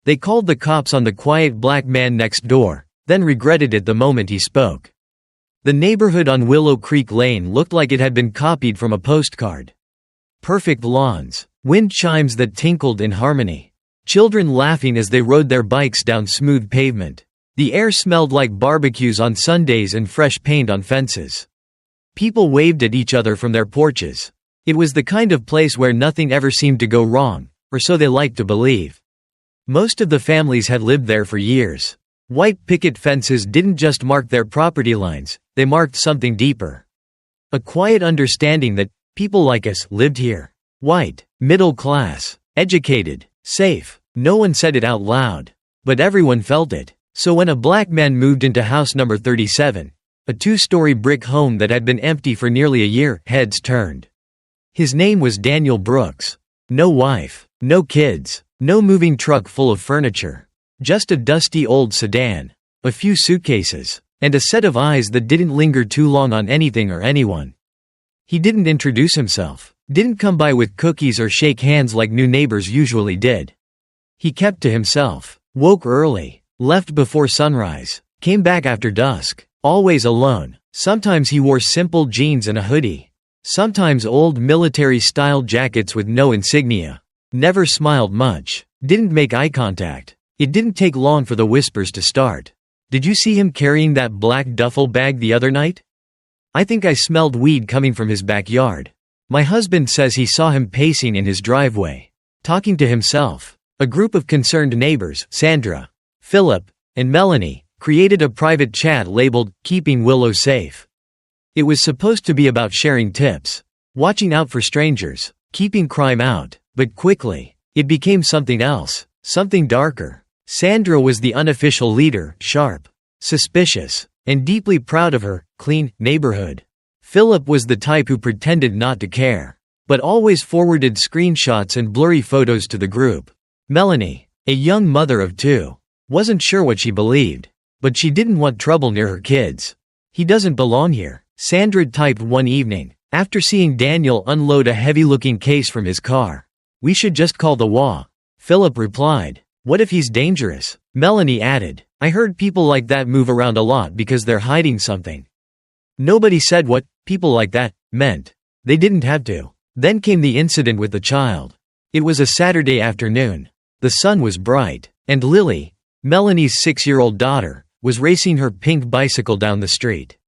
They called the cops on the quiet black man next door, then regretted it the moment he spoke. The neighborhood on Willow Creek Lane looked like it had been copied from a postcard. Perfect lawns, wind chimes that tinkled in harmony, children laughing as they rode their bikes down smooth pavement. The air smelled like barbecues on Sundays and fresh paint on fences. People waved at each other from their porches. It was the kind of place where nothing ever seemed to go wrong, or so they liked to believe. Most of the families had lived there for years. White picket fences didn't just mark their property lines, they marked something deeper. A quiet understanding that people like us lived here. White, middle class, educated, safe. No one said it out loud, but everyone felt it. So when a black man moved into house number 37, a two-story brick home that had been empty for nearly a year, heads turned. His name was Daniel Brooks. No wife, no kids, no moving truck full of furniture. Just a dusty old sedan, a few suitcases, and a set of eyes that didn't linger too long on anything or anyone. He didn't introduce himself, didn't come by with cookies or shake hands like new neighbors usually did. He kept to himself, woke early, left before sunrise, came back after dusk, always alone. Sometimes he wore simple jeans and a hoodie. Sometimes old military-style jackets with no insignia. Never smiled much, didn't make eye contact. It didn't take long for the whispers to start. Did you see him carrying that black duffel bag the other night? I think I smelled weed coming from his backyard. My husband says he saw him pacing in his driveway, talking to himself. A group of concerned neighbors, Sandra, Philip, and Melanie, created a private chat labeled, "Keeping Willow Safe." It was supposed to be about sharing tips, watching out for strangers, keeping crime out, but quickly, it became something else, something darker. Sandra was the unofficial leader, sharp, suspicious, and deeply proud of her clean neighborhood. Philip was the type who pretended not to care, but always forwarded screenshots and blurry photos to the group. Melanie, a young mother of two, wasn't sure what she believed, but she didn't want trouble near her kids. "He doesn't belong here," Sandra typed one evening, after seeing Daniel unload a heavy-looking case from his car. "We should just call the WA." Philip replied, "What if he's dangerous?" Melanie added, "I heard people like that move around a lot because they're hiding something." Nobody said what people like that meant. They didn't have to. Then came the incident with the child. It was a Saturday afternoon. The sun was bright, and Lily, Melanie's 6-year-old daughter, was racing her pink bicycle down the street.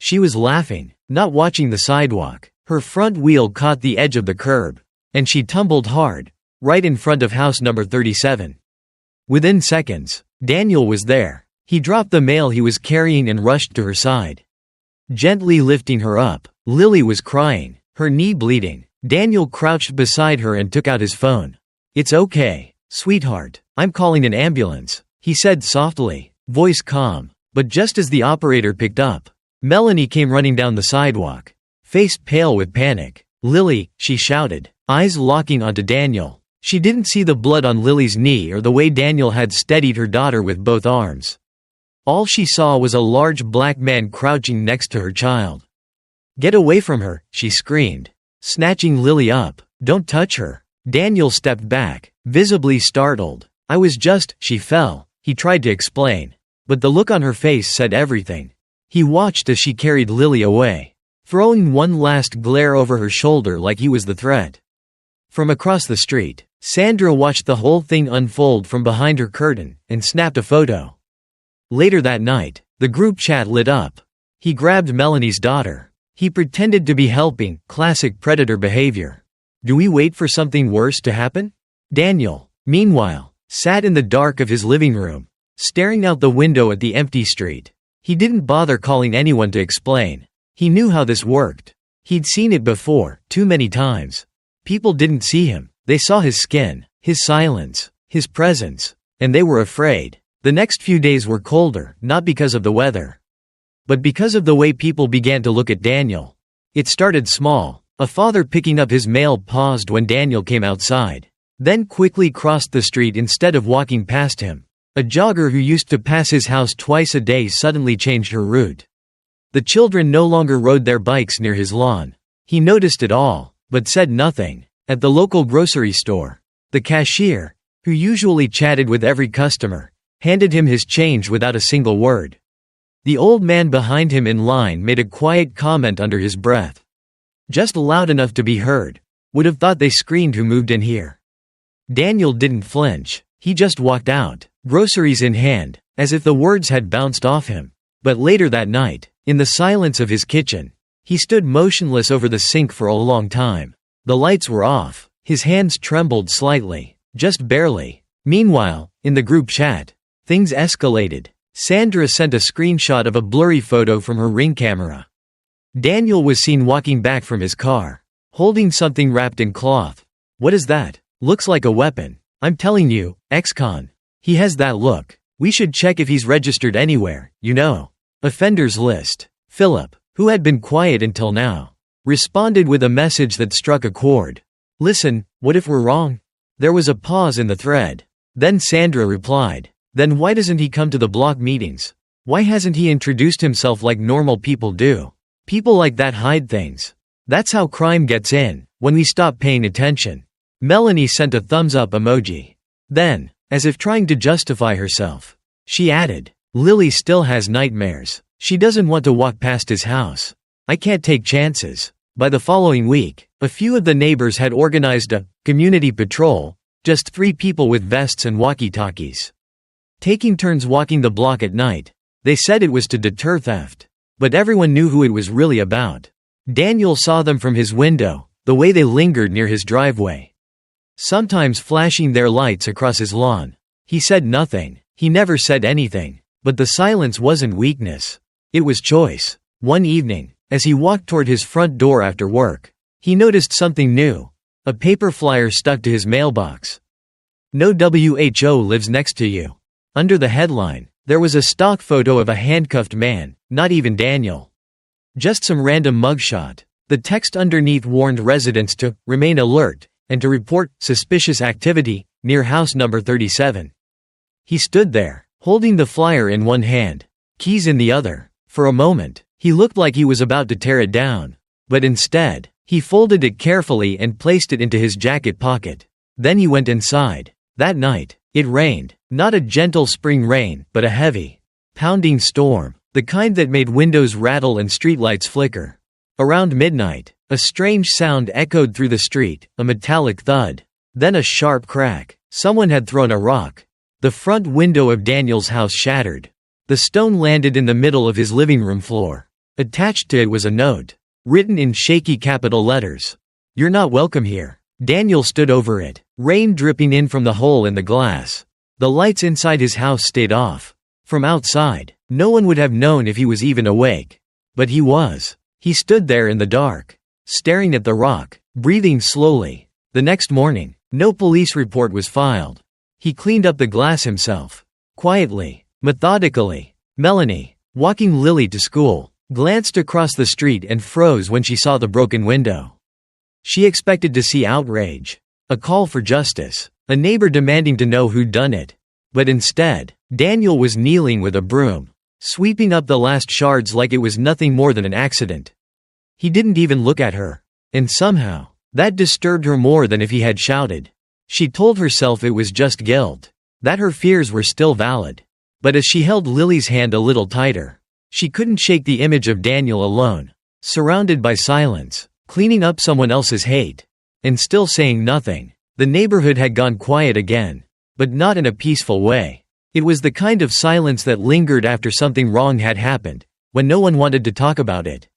She was laughing, not watching the sidewalk. Her front wheel caught the edge of the curb, and she tumbled hard, right in front of house number 37. Within seconds, Daniel was there. He dropped the mail he was carrying and rushed to her side, gently lifting her up. Lily was crying, her knee bleeding. Daniel crouched beside her and took out his phone. "It's okay, sweetheart, I'm calling an ambulance," he said softly, voice calm. But just as the operator picked up, Melanie came running down the sidewalk, face pale with panic. "Lily," she shouted, eyes locking onto Daniel. She didn't see the blood on Lily's knee or the way Daniel had steadied her daughter with both arms. All she saw was a large black man crouching next to her child. "Get away from her," she screamed, snatching Lily up. "Don't touch her." Daniel stepped back, visibly startled. "I was just," she fell, he tried to explain. But the look on her face said everything. He watched as she carried Lily away, throwing one last glare over her shoulder like he was the threat. From across the street, Sandra watched the whole thing unfold from behind her curtain, and snapped a photo. Later that night, the group chat lit up. He grabbed Melanie's daughter. He pretended to be helping, classic predator behavior. Do we wait for something worse to happen? Daniel, meanwhile, sat in the dark of his living room, staring out the window at the empty street. He didn't bother calling anyone to explain. He knew how this worked. He'd seen it before, too many times. People didn't see him, they saw his skin, his silence, his presence, and they were afraid. The next few days were colder, not because of the weather, but because of the way people began to look at Daniel. It started small. A father picking up his mail paused when Daniel came outside, then quickly crossed the street instead of walking past him. A jogger who used to pass his house twice a day suddenly changed her route. The children no longer rode their bikes near his lawn. He noticed it all, but said nothing. At the local grocery store, the cashier, who usually chatted with every customer, handed him his change without a single word. The old man behind him in line made a quiet comment under his breath. Just loud enough to be heard. Would have thought they screened who moved in here. Daniel didn't flinch. He just walked out, groceries in hand, as if the words had bounced off him. But later that night, in the silence of his kitchen, he stood motionless over the sink for a long time. The lights were off. His hands trembled slightly, just barely. Meanwhile, in the group chat, things escalated. Sandra sent a screenshot of a blurry photo from her Ring camera. Daniel was seen walking back from his car, holding something wrapped in cloth. What is that? Looks like a weapon. I'm telling you, ex-con. He has that look. We should check if he's registered anywhere, you know. Offenders list. Philip, who had been quiet until now, responded with a message that struck a chord. Listen, what if we're wrong? There was a pause in the thread. Then Sandra replied. Then why doesn't he come to the block meetings? Why hasn't he introduced himself like normal people do? People like that hide things. That's how crime gets in, when we stop paying attention. Melanie sent a thumbs up emoji. Then, as if trying to justify herself, she added, Lily still has nightmares. She doesn't want to walk past his house. I can't take chances. By the following week, a few of the neighbors had organized a community patrol, just 3 people with vests and walkie-talkies, taking turns walking the block at night. They said it was to deter theft. But everyone knew who it was really about. Daniel saw them from his window, the way they lingered near his driveway, sometimes flashing their lights across his lawn. He said nothing. He never said anything. But the silence wasn't weakness. It was choice. One evening, as he walked toward his front door after work, he noticed something new. A paper flyer stuck to his mailbox. No WHO lives next to you. Under the headline, there was a stock photo of a handcuffed man, not even Daniel. Just some random mugshot. The text underneath warned residents to remain alert and to report suspicious activity near house number 37. He stood there, holding the flyer in one hand, keys in the other. For a moment, he looked like he was about to tear it down. But instead, he folded it carefully and placed it into his jacket pocket. Then he went inside. That night, it rained. Not a gentle spring rain, but a heavy, pounding storm, the kind that made windows rattle and streetlights flicker. Around midnight, a strange sound echoed through the street, a metallic thud. Then a sharp crack. Someone had thrown a rock. The front window of Daniel's house shattered. The stone landed in the middle of his living room floor. Attached to it was a note, written in shaky capital letters. You're not welcome here. Daniel stood over it, rain dripping in from the hole in the glass. The lights inside his house stayed off. From outside, no one would have known if he was even awake. But he was. He stood there in the dark, staring at the rock, breathing slowly. The next morning, no police report was filed. He cleaned up the glass himself. Quietly, methodically. Melanie, walking Lily to school, glanced across the street and froze when she saw the broken window. She expected to see outrage, a call for justice, a neighbor demanding to know who'd done it. But instead, Daniel was kneeling with a broom, sweeping up the last shards like it was nothing more than an accident. He didn't even look at her. And somehow, that disturbed her more than if he had shouted. She told herself it was just guilt, that her fears were still valid. But as she held Lily's hand a little tighter, she couldn't shake the image of Daniel alone, surrounded by silence, cleaning up someone else's hate, and still saying nothing. The neighborhood had gone quiet again, but not in a peaceful way. It was the kind of silence that lingered after something wrong had happened, when no one wanted to talk about it.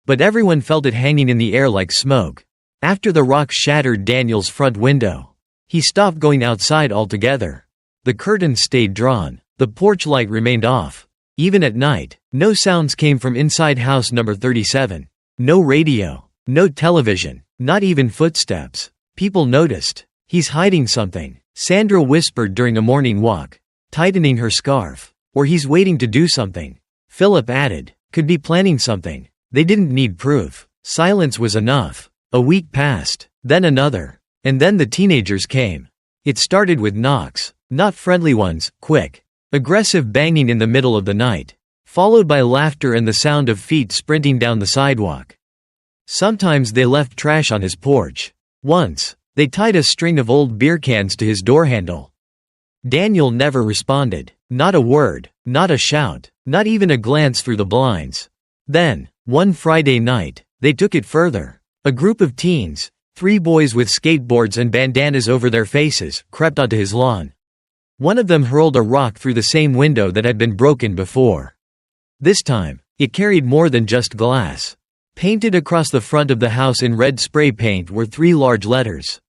But everyone felt it hanging in the air like smoke. After the rock shattered Daniel's front window, he stopped going outside altogether. The curtains stayed drawn, the porch light remained off. Even at night, no sounds came from inside house number 37. No radio, no television, not even footsteps. People noticed. He's hiding something, Sandra whispered during a morning walk, tightening her scarf. Or he's waiting to do something, Philip added. Could be planning something. They didn't need proof. Silence was enough. A week passed, then another. And then the teenagers came. It started with knocks, not friendly ones, quick, aggressive banging in the middle of the night, followed by laughter and the sound of feet sprinting down the sidewalk. Sometimes they left trash on his porch. Once, they tied a string of old beer cans to his door handle. Daniel never responded. Not a word, not a shout, not even a glance through the blinds. Then, one Friday night, they took it further. A group of teens, 3 boys with skateboards and bandanas over their faces, crept onto his lawn. One of them hurled a rock through the same window that had been broken before. This time, it carried more than just glass. Painted across the front of the house in red spray paint were 3 large letters.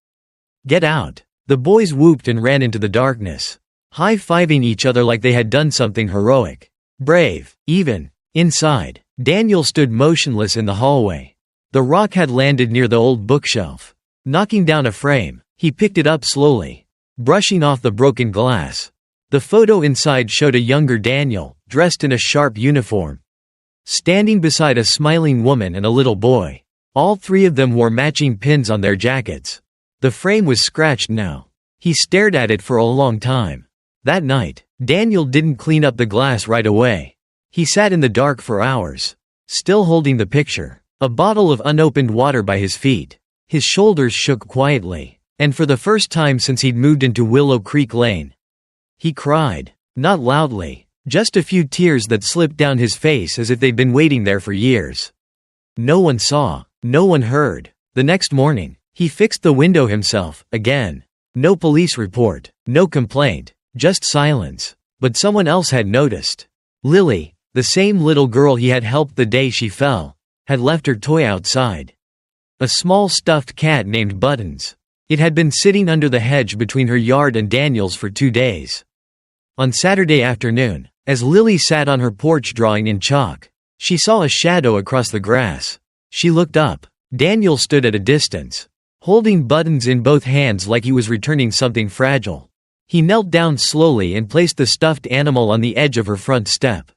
"Get out." The boys whooped and ran into the darkness, high-fiving each other like they had done something heroic. Brave, even. Inside, Daniel stood motionless in the hallway. The rock had landed near the old bookshelf. Knocking down a frame, he picked it up slowly, brushing off the broken glass. The photo inside showed a younger Daniel, dressed in a sharp uniform, standing beside a smiling woman and a little boy. All 3 of them wore matching pins on their jackets. The frame was scratched now. He stared at it for a long time. That night, Daniel didn't clean up the glass right away. He sat in the dark for hours, still holding the picture, a bottle of unopened water by his feet. His shoulders shook quietly, and for the first time since he'd moved into Willow Creek Lane, he cried. Not loudly, just a few tears that slipped down his face as if they'd been waiting there for years. No one saw, no one heard. The next morning, he fixed the window himself, again. No police report, no complaint, just silence. But someone else had noticed. Lily, the same little girl he had helped the day she fell, had left her toy outside. A small stuffed cat named Buttons. It had been sitting under the hedge between her yard and Daniel's for 2 days. On Saturday afternoon, as Lily sat on her porch drawing in chalk, she saw a shadow across the grass. She looked up. Daniel stood at a distance, holding Buttons in both hands like he was returning something fragile. He knelt down slowly and placed the stuffed animal on the edge of her front step.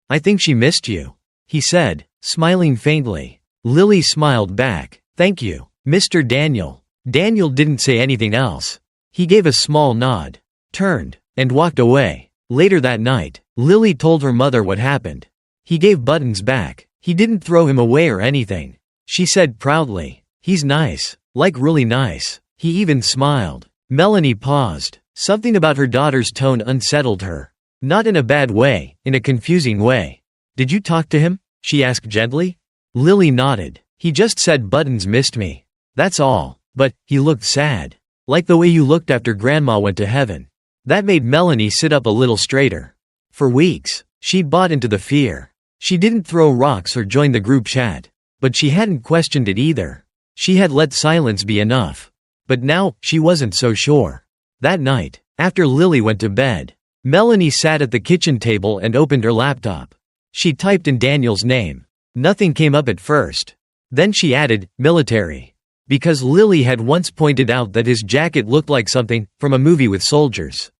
"I think she missed you," he said, smiling faintly. Lily smiled back. "Thank you, Mr. Daniel." Daniel didn't say anything else. He gave a small nod, turned, and walked away. Later that night, Lily told her mother what happened. "He gave Buttons back. He didn't throw him away or anything," she said proudly. "He's nice, like really nice." He even smiled. Melanie paused. Something about her daughter's tone unsettled her. Not in a bad way, in a confusing way. "Did you talk to him?" she asked gently. Lily nodded. "He just said Buttons missed me. That's all. But, he looked sad. Like the way you looked after Grandma went to heaven." That made Melanie sit up a little straighter. For weeks, she'd bought into the fear. She didn't throw rocks or join the group chat. But she hadn't questioned it either. She had let silence be enough. But now, she wasn't so sure. That night, after Lily went to bed, Melanie sat at the kitchen table and opened her laptop. She typed in Daniel's name. Nothing came up at first. Then she added, military. Because Lily had once pointed out that his jacket looked like something from a movie with soldiers.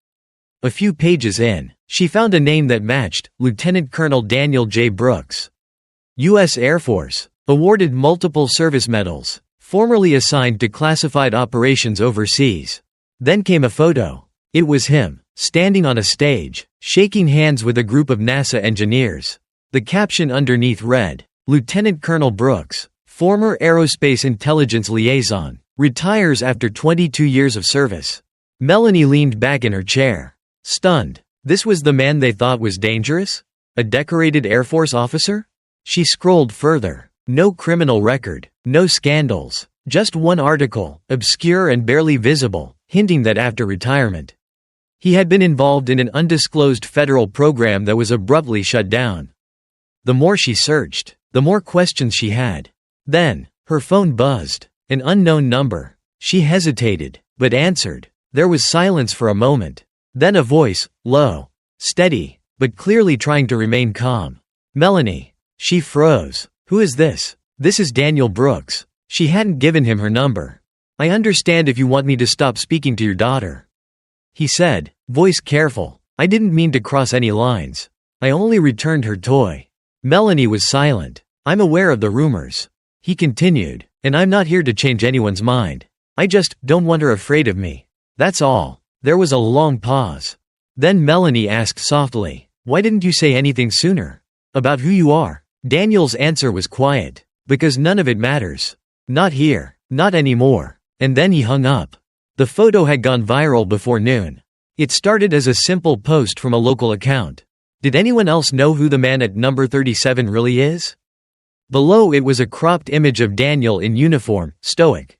A few pages in, she found a name that matched, Lieutenant Colonel Daniel J. Brooks. U.S. Air Force. Awarded multiple service medals. Formerly assigned to classified operations overseas. Then came a photo. It was him, standing on a stage, shaking hands with a group of NASA engineers. The caption underneath read, Lieutenant Colonel Brooks, former Aerospace Intelligence Liaison, retires after 22 years of service. Melanie leaned back in her chair, stunned. This was the man they thought was dangerous? A decorated Air Force officer? She scrolled further. No criminal record, no scandals, just one article, obscure and barely visible, hinting that after retirement, he had been involved in an undisclosed federal program that was abruptly shut down. The more she searched, the more questions she had. Then, her phone buzzed. An unknown number. She hesitated, but answered. There was silence for a moment. Then a voice, low, steady, but clearly trying to remain calm. Melanie. She froze. Who is this? This is Daniel Brooks. She hadn't given him her number. I understand if you want me to stop speaking to your daughter, he said, voice careful. I didn't mean to cross any lines. I only returned her toy. Melanie was silent. I'm aware of the rumors, he continued, and I'm not here to change anyone's mind. I just don't want her afraid of me. That's all. There was a long pause. Then Melanie asked softly, why didn't you say anything sooner? About who you are? Daniel's answer was quiet. Because none of it matters. Not here, not anymore. And then he hung up. The photo had gone viral before noon. It started as a simple post from a local account. Did anyone else know who the man at number 37 really is? Below it was a cropped image of Daniel in uniform, stoic,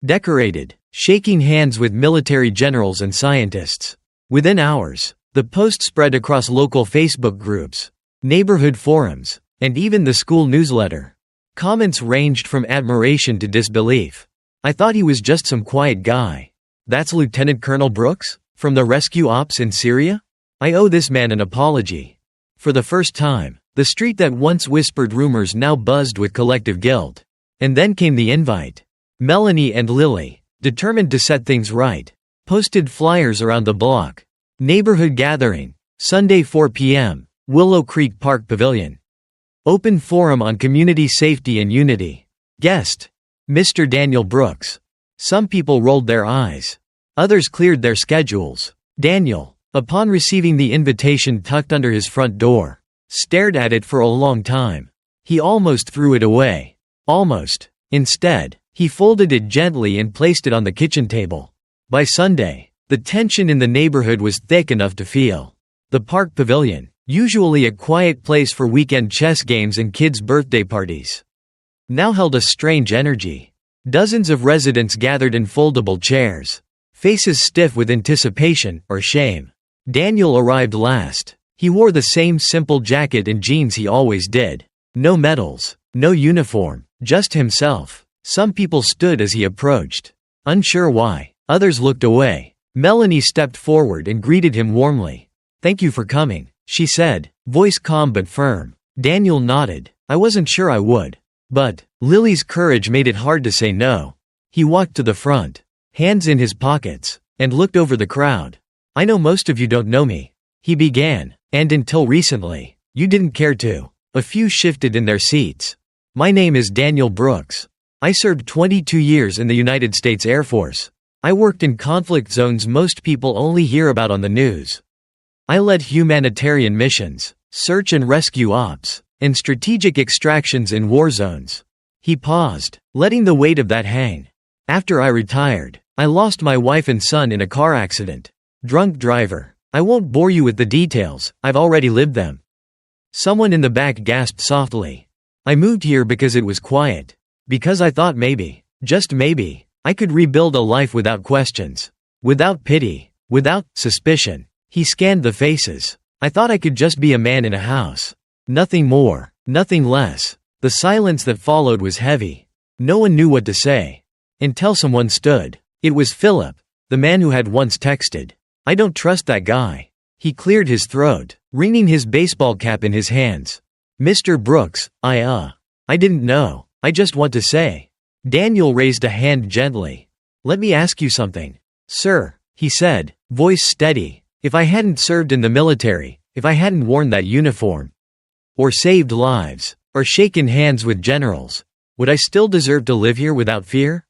decorated, shaking hands with military generals and scientists. Within hours, the post spread across local Facebook groups, neighborhood forums, and even the school newsletter. Comments ranged from admiration to disbelief. I thought he was just some quiet guy. That's Lieutenant Colonel Brooks? From the rescue ops in Syria? I owe this man an apology. For the first time, the street that once whispered rumors now buzzed with collective guilt. And then came the invite. Melanie and Lily, determined to set things right, posted flyers around the block. Neighborhood gathering, Sunday 4 p.m., Willow Creek Park Pavilion. Open forum on community safety and unity. Guest, Mr. Daniel Brooks. Some people rolled their eyes. Others cleared their schedules. Daniel, upon receiving the invitation tucked under his front door, stared at it for a long time. He almost threw it away. Almost. Instead, he folded it gently and placed it on the kitchen table. By Sunday, the tension in the neighborhood was thick enough to feel. The park pavilion, usually a quiet place for weekend chess games and kids' birthday parties, now held a strange energy. Dozens of residents gathered in foldable chairs, faces stiff with anticipation or shame. Daniel arrived last. He wore the same simple jacket and jeans he always did. No medals, no uniform, just himself. Some people stood as he approached, unsure why. Others looked away. Melanie stepped forward and greeted him warmly. "Thank you for coming," she said, voice calm but firm. Daniel nodded. "I wasn't sure I would." But Lily's courage made it hard to say no. He walked to the front, hands in his pockets, and looked over the crowd. "I know most of you don't know me," he began, "and until recently, you didn't care to." A few shifted in their seats. "My name is Daniel Brooks. I served 22 years in the United States Air Force. I worked in conflict zones most people only hear about on the news. I led humanitarian missions, search and rescue ops, and strategic extractions in war zones." He paused, letting the weight of that hang. "After I retired, I lost my wife and son in a car accident. Drunk driver. I won't bore you with the details, I've already lived them." Someone in the back gasped softly. "I moved here because it was quiet. Because I thought maybe, just maybe, I could rebuild a life without questions. Without pity. Without suspicion." He scanned the faces. "I thought I could just be a man in a house. Nothing more, nothing less." The silence that followed was heavy. No one knew what to say. Until someone stood. It was Philip, the man who had once texted, "I don't trust that guy." He cleared his throat, wringing his baseball cap in his hands. "Mr. Brooks, I didn't know. I just want to say." Daniel raised a hand gently. "Let me ask you something." "Sir," he said, voice steady. "If I hadn't served in the military, if I hadn't worn that uniform, or saved lives, or shaken hands with generals, would I still deserve to live here without fear?"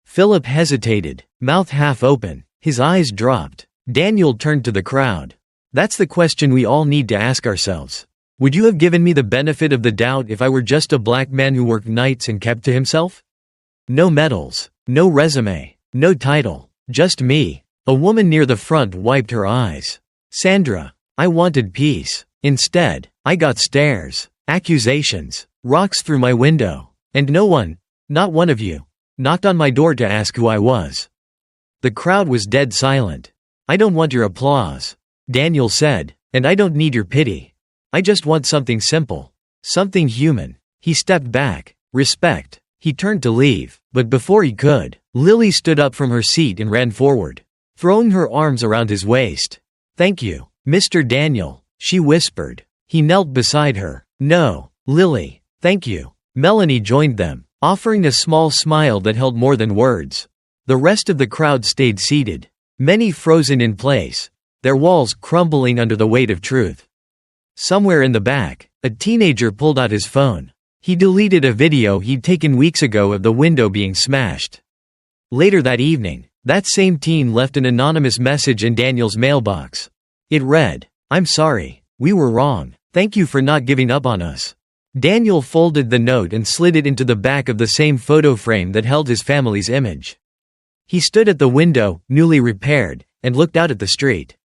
Philip hesitated, mouth half open. His eyes dropped. Daniel turned to the crowd. "That's the question we all need to ask ourselves. Would you have given me the benefit of the doubt if I were just a black man who worked nights and kept to himself? No medals, no resume, no title, just me." A woman near the front wiped her eyes. "Sandra, I wanted peace. Instead, I got stares, accusations, rocks through my window. And no one, not one of you, knocked on my door to ask who I was." The crowd was dead silent. "I don't want your applause," Daniel said, "and I don't need your pity. I just want something simple. Something human." He stepped back. Respect. He turned to leave, but before he could, Lily stood up from her seat and ran forward, throwing her arms around his waist. "Thank you, Mr. Daniel," she whispered. He knelt beside her. "No, Lily, thank you." Melanie joined them, offering a small smile that held more than words. The rest of the crowd stayed seated, many frozen in place, their walls crumbling under the weight of truth. Somewhere in the back, a teenager pulled out his phone. He deleted a video he'd taken weeks ago of the window being smashed. Later that evening, that same teen left an anonymous message in Daniel's mailbox. It read, "I'm sorry, we were wrong. Thank you for not giving up on us." Daniel folded the note and slid it into the back of the same photo frame that held his family's image. He stood at the window, newly repaired, and looked out at the street.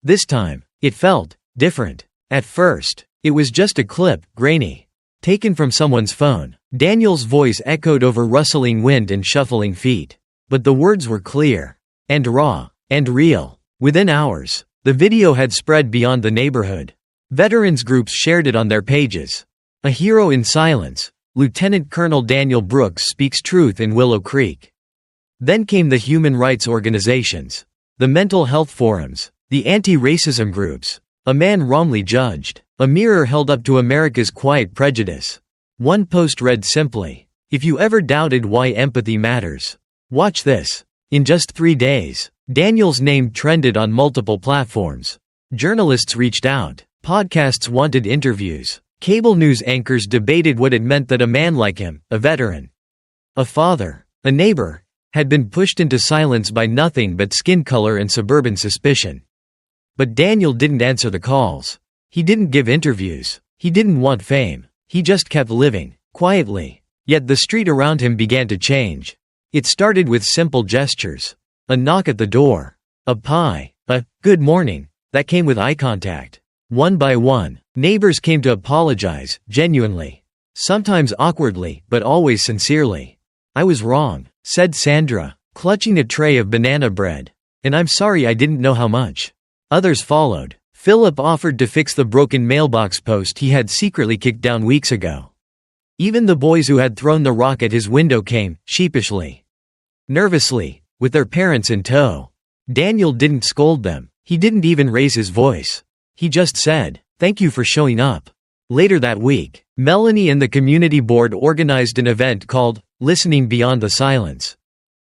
This time, it felt different. At first, it was just a clip, grainy, taken from someone's phone. Daniel's voice echoed over rustling wind and shuffling feet. But the words were clear, and raw, and real. Within hours, the video had spread beyond the neighborhood. Veterans groups shared it on their pages. A hero in silence, Lieutenant Colonel Daniel Brooks speaks truth in Willow Creek. Then came the human rights organizations, the mental health forums, the anti-racism groups. A man wrongly judged. A mirror held up to America's quiet prejudice. One post read simply, "If you ever doubted why empathy matters, watch this." In just 3 days, Daniel's name trended on multiple platforms. Journalists reached out. Podcasts wanted interviews. Cable news anchors debated what it meant that a man like him, a veteran, a father, a neighbor, had been pushed into silence by nothing but skin color and suburban suspicion. But Daniel didn't answer the calls. He didn't give interviews. He didn't want fame. He just kept living, quietly. Yet the street around him began to change. It started with simple gestures. A knock at the door. A pie. A "good morning" that came with eye contact. One by one, neighbors came to apologize, genuinely. Sometimes awkwardly, but always sincerely. "I was wrong," said Sandra, clutching a tray of banana bread. "And I'm sorry I didn't know how much." Others followed. Philip offered to fix the broken mailbox post he had secretly kicked down weeks ago. Even the boys who had thrown the rock at his window came, sheepishly, nervously, with their parents in tow. Daniel didn't scold them. He didn't even raise his voice. He just said, "Thank you for showing up." Later that week, Melanie and the community board organized an event called Listening Beyond the Silence.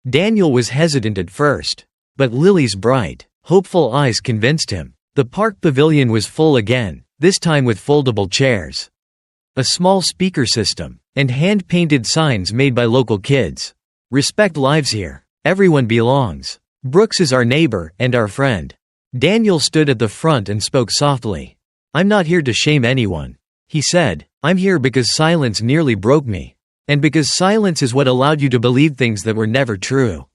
Daniel was hesitant at first, but Lily's bright, hopeful eyes convinced him. The park pavilion was full again, this time with foldable chairs, a small speaker system, and hand-painted signs made by local kids. "Respect lives here. Everyone belongs. Brooks is our neighbor and our friend." Daniel stood at the front and spoke softly. "I'm not here to shame anyone," he said. "I'm here because silence nearly broke me. And because silence is what allowed you to believe things that were never true."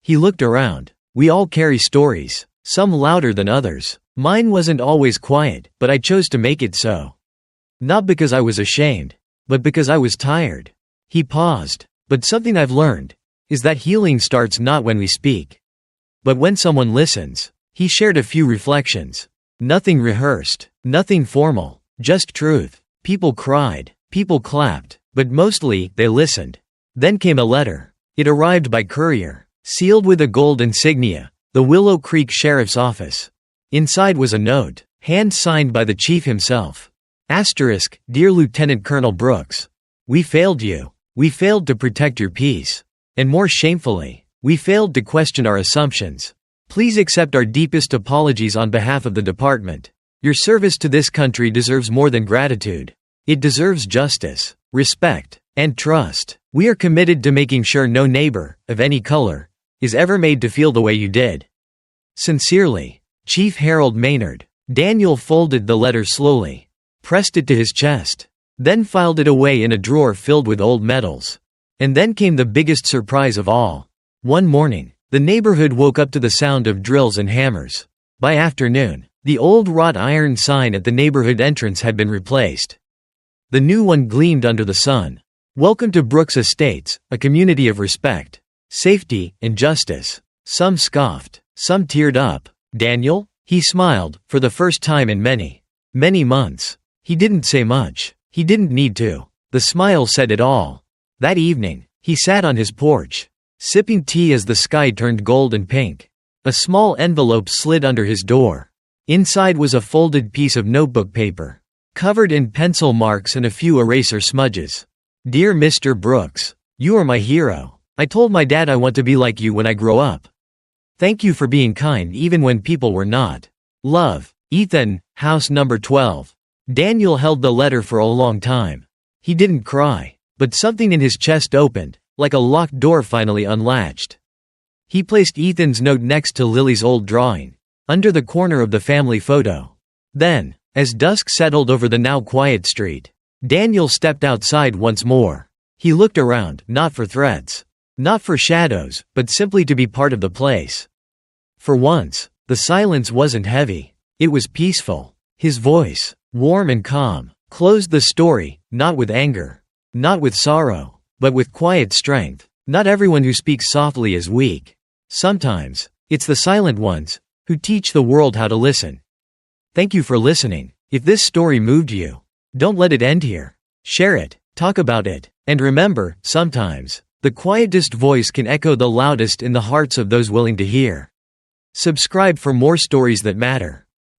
He looked around. We all carry stories, some louder than others. Mine wasn't always quiet, but I chose to make it so. Not because I was ashamed, but because I was tired. He paused. "But something I've learned is that healing starts not when we speak, but when someone listens." He shared a few reflections. Nothing rehearsed, nothing formal, just truth. People cried, people clapped, but mostly, they listened. Then came a letter. It arrived by courier, sealed with a gold insignia, the Willow Creek Sheriff's Office. Inside was a note, hand-signed by the chief himself. Asterisk, "Dear Lieutenant Colonel Brooks, we failed you. We failed to protect your peace. And more shamefully, we failed to question our assumptions. Please accept our deepest apologies on behalf of the department. Your service to this country deserves more than gratitude. It deserves justice, respect, and trust. We are committed to making sure no neighbor, of any color, is ever made to feel the way you did. Sincerely, Chief Harold Maynard." Daniel folded the letter slowly, pressed it to his chest, then filed it away in a drawer filled with old medals. And then came the biggest surprise of all. One morning, the neighborhood woke up to the sound of drills and hammers. By afternoon, the old wrought iron sign at the neighborhood entrance had been replaced. The new one gleamed under the sun. "Welcome to Brooks Estates, a community of respect, safety, and justice." Some scoffed, some teared up. "Daniel?" He smiled, for the first time in many, many months. He didn't say much. He didn't need to. The smile said it all. That evening, he sat on his porch, sipping tea as the sky turned gold and pink. A small envelope slid under his door. Inside was a folded piece of notebook paper, covered in pencil marks and a few eraser smudges. "Dear Mr. Brooks, you are my hero. I told my dad I want to be like you when I grow up. Thank you for being kind even when people were not. Love, Ethan, house number 12. Daniel held the letter for a long time. He didn't cry, but something in his chest opened, like a locked door finally unlatched. He placed Ethan's note next to Lily's old drawing, under the corner of the family photo. Then, as dusk settled over the now quiet street, Daniel stepped outside once more. He looked around, not for threats, not for shadows, but simply to be part of the place. For once, the silence wasn't heavy. It was peaceful. His voice, warm and calm, closed the story, not with anger, not with sorrow, but with quiet strength. Not everyone who speaks softly is weak. Sometimes, it's the silent ones who teach the world how to listen. Thank you for listening. If this story moved you, don't let it end here. Share it, talk about it, and remember, sometimes, the quietest voice can echo the loudest in the hearts of those willing to hear. Subscribe for more stories that matter.